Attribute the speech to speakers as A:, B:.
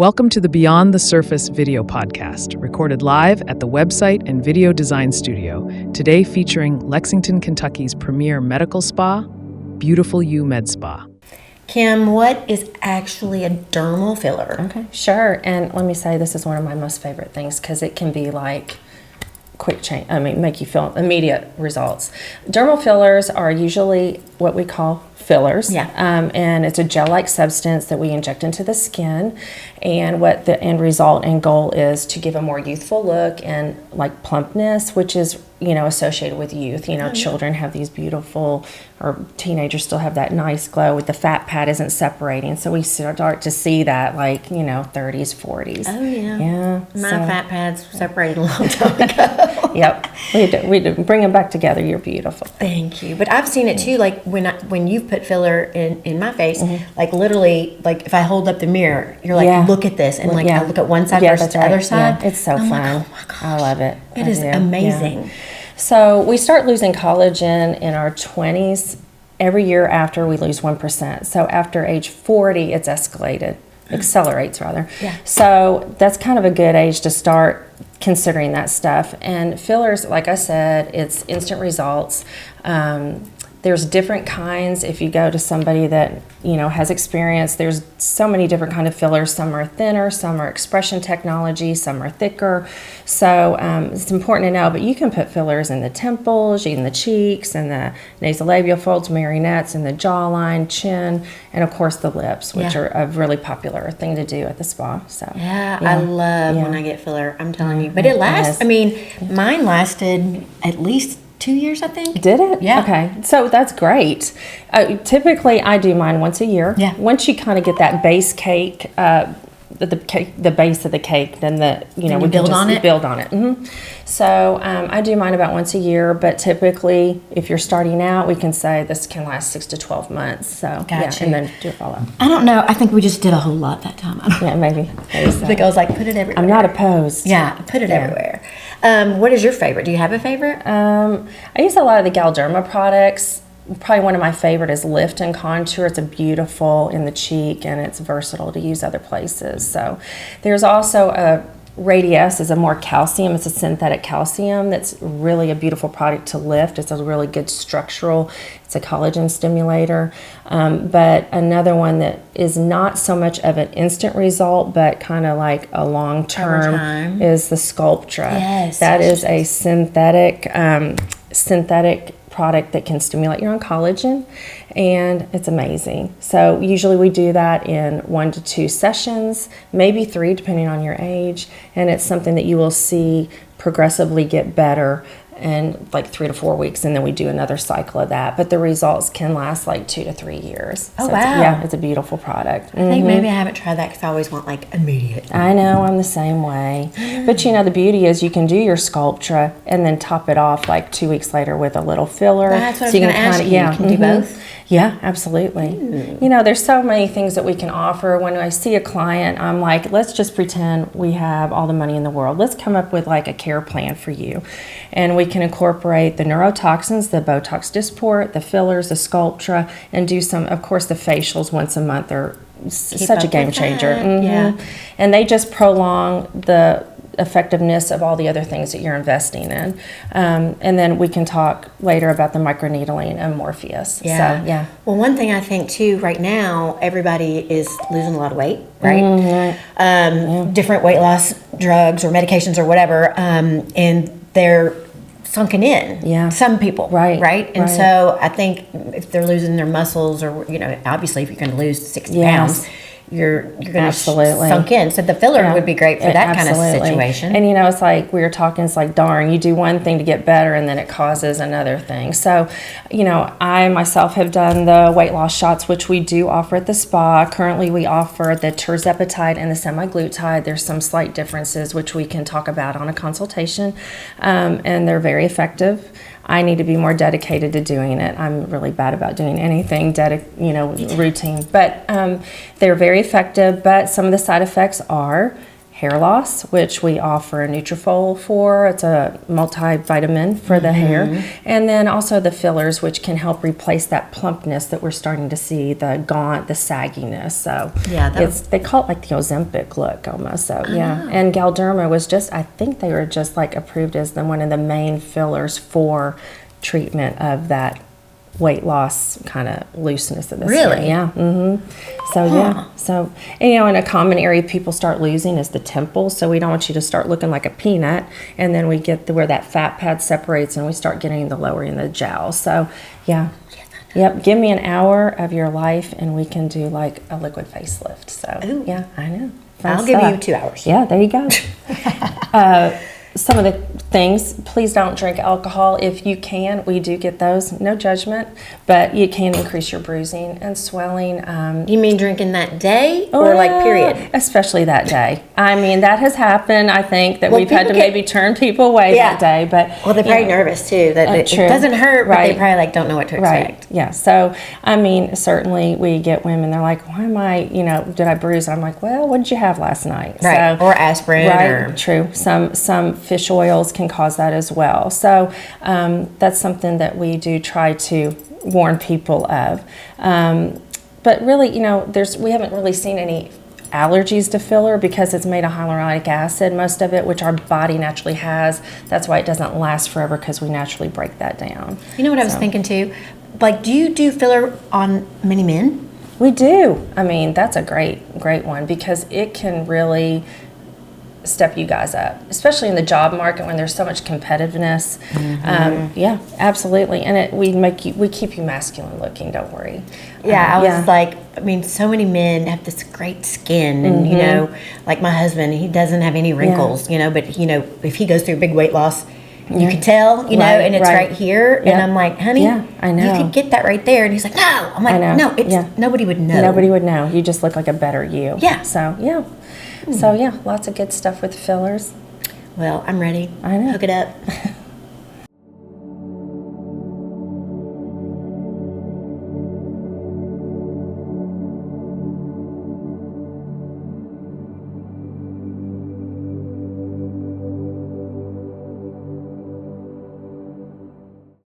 A: Welcome to the Beyond the Surface video podcast, recorded live at the website and video design studio, today featuring Lexington, Kentucky's premier medical spa, Beautiful You Med Spa.
B: Kim, what is actually a dermal filler?
C: Okay, sure. And let me say, this is one of my most favorite things because it can be like quick change. Make you feel immediate results. Dermal fillers are usually what we call fillers.
B: Yeah.
C: And it's a gel-like substance that we inject into the skin. And what the end result and goal is to give a more youthful look and like plumpness, which is, associated with youth. Children have these beautiful, or teenagers still have that nice glow with the fat pad isn't separating. So we start to see that 30s, 40s.
B: Oh, yeah.
C: Yeah.
B: My fat pads separated a long time ago.
C: Yep. We do. Bring them back together. You're beautiful.
B: Thank you. But I've seen it too, when you've put filler in my face, literally, if I hold up the mirror, you're like, look at this. And I look at one side versus the other side.
C: Yeah. It's so fun.
B: Like, oh my gosh.
C: I love it.
B: It is amazing.
C: Yeah. So we start losing collagen in our 20s. Every year after, we lose 1%. So after age 40, it's accelerates rather.
B: Yeah.
C: So that's kind of a good age to start considering that stuff. And fillers, like I said, it's instant results. There's different kinds. If you go to somebody that has experience, there's so many different kind of fillers. Some are thinner, some are expression technology, some are thicker. So it's important to know. But you can put fillers in the temples, in the cheeks, and the nasolabial folds, marionettes, and the jawline, chin, and of course the lips, which are a really popular thing to do at the spa. So
B: I love when I get filler. I'm telling you, but it lasts. Mine lasted at least 2 years, I think.
C: Did it?
B: Yeah.
C: Okay. So that's great. Typically, I do mine once a year.
B: Yeah.
C: Once you kind of get that base cake, the base of the cake, then we
B: build on it.
C: Build on it. Mm-hmm. So I do mine about once a year, but typically, if you're starting out, we can say this can last 6 to 12 months. So
B: gotcha.
C: And then do it all up.
B: I don't know. I think we just did a whole lot that time.
C: Yeah, maybe.
B: I think I was like, put it everywhere.
C: I'm not opposed.
B: Yeah, put it everywhere. What is your favorite? Do you have a favorite?
C: I use a lot of the Galderma products. Probably one of my favorite is Lift and Contour. It's a beautiful in the cheek, and it's versatile to use other places. So there's also a Radius is a more calcium. It's a synthetic calcium that's really a beautiful product to lift. It's a really good structural. It's a collagen stimulator. But another one that is not so much of an instant result, but kind of like a long-term is the Sculptra.
B: Yes.
C: That is a synthetic product that can stimulate your own collagen, and it's amazing. So usually we do that in 1 to 2 sessions, maybe 3 depending on your age, and it's something that you will see progressively get better in 3 to 4 weeks, and then we do another cycle of that. But the results can last 2 to 3 years.
B: Oh,
C: so
B: wow.
C: It's a beautiful product.
B: I think maybe I haven't tried that because I always want immediate.
C: I know, I'm the same way. But the beauty is you can do your Sculptra and then top it off 2 weeks later with a little filler.
B: That's what I was going to ask you. You can do both?
C: Yeah, absolutely. There's so many things that we can offer. When I see a client, I'm like, let's just pretend we have all the money in the world. Let's come up with a care plan for you. And we can incorporate the neurotoxins, the Botox Dysport, the fillers, the Sculptra, and do some, of course, the facials once a month are such a game changer.
B: Yeah.
C: And they just prolong the effectiveness of all the other things that you're investing in. And then we can talk later about the microneedling and Morpheus.
B: Yeah.
C: So,
B: Well, one thing I think too, right now, everybody is losing a lot of weight, right? Different weight loss drugs or medications or whatever, and they're sunken in.
C: Yeah.
B: Some people.
C: Right.
B: And so I think if they're losing their muscles, or obviously if you're going to lose 60 pounds, you're going to sunk in. So the filler would be great for that kind of situation.
C: And it's we were talking, it's darn, you do one thing to get better and then it causes another thing. So, I myself have done the weight loss shots, which we do offer at the spa. Currently we offer the tirzepatide and the semaglutide. There's some slight differences which we can talk about on a consultation, and they're very effective. I need to be more dedicated to doing it. I'm really bad about doing anything routine, but they're very effective. But some of the side effects are hair loss, which we offer a Nutrafol for. It's a multivitamin for the hair. And then also the fillers, which can help replace that plumpness that we're starting to see, the gaunt, the sagginess. So
B: Yeah,
C: they call it like the Ozempic look almost. So yeah. And Galderma was just, I think they were just like approved as one of the main fillers for treatment of that weight loss kind of looseness of the
B: Really?
C: skin. Yeah. So yeah. So, and, and a common area people start losing is the temples. So we don't want you to start looking like a peanut, and then we get where that fat pad separates, and we start getting the lowering the jowls. So yeah. Yep. Give me an hour of your life, and we can do like a liquid facelift. So yeah, I know. Fun
B: I'll
C: stuff.
B: give you 2 hours.
C: Yeah, there you go. Some of the things, please don't drink alcohol if you can. We do get those, no judgment, but it can increase your bruising and swelling.
B: You mean drinking that day or like period?
C: Especially that day. I mean, that has happened, I think, that we've had to maybe turn people away that day. But
B: well, they're probably nervous too, that it doesn't hurt, but they probably like don't know what to expect.
C: Yeah, so, I mean, certainly we get women, they're like, why am I, did I bruise? I'm like, well, what did you have last night?
B: Right,
C: So,
B: or aspirin.
C: Right, true. Some fish oils can cause that as well. So that's something that we do try to warn people of. But really, we haven't really seen any allergies to filler because it's made of hyaluronic acid, most of it, which our body naturally has. That's why it doesn't last forever, because we naturally break that down.
B: You know what I was thinking too? Like, do you do filler on many men?
C: We do. I mean, that's a great one, because it can really step you guys up, especially in the job market when there's so much competitiveness. Yeah, absolutely. And we keep you masculine looking, don't worry.
B: Yeah, I was like, I mean, so many men have this great skin, and like my husband, he doesn't have any wrinkles, but if he goes through big weight loss, you can tell, and it's right here. And I'm like, honey,
C: I know.
B: You could get that right there. And he's like, no. I'm like, no, nobody would know.
C: Nobody would know. You just look like a better you.
B: Yeah.
C: So, yeah. So, yeah, lots of good stuff with fillers.
B: Well, I'm ready.
C: I know.
B: Hook it up.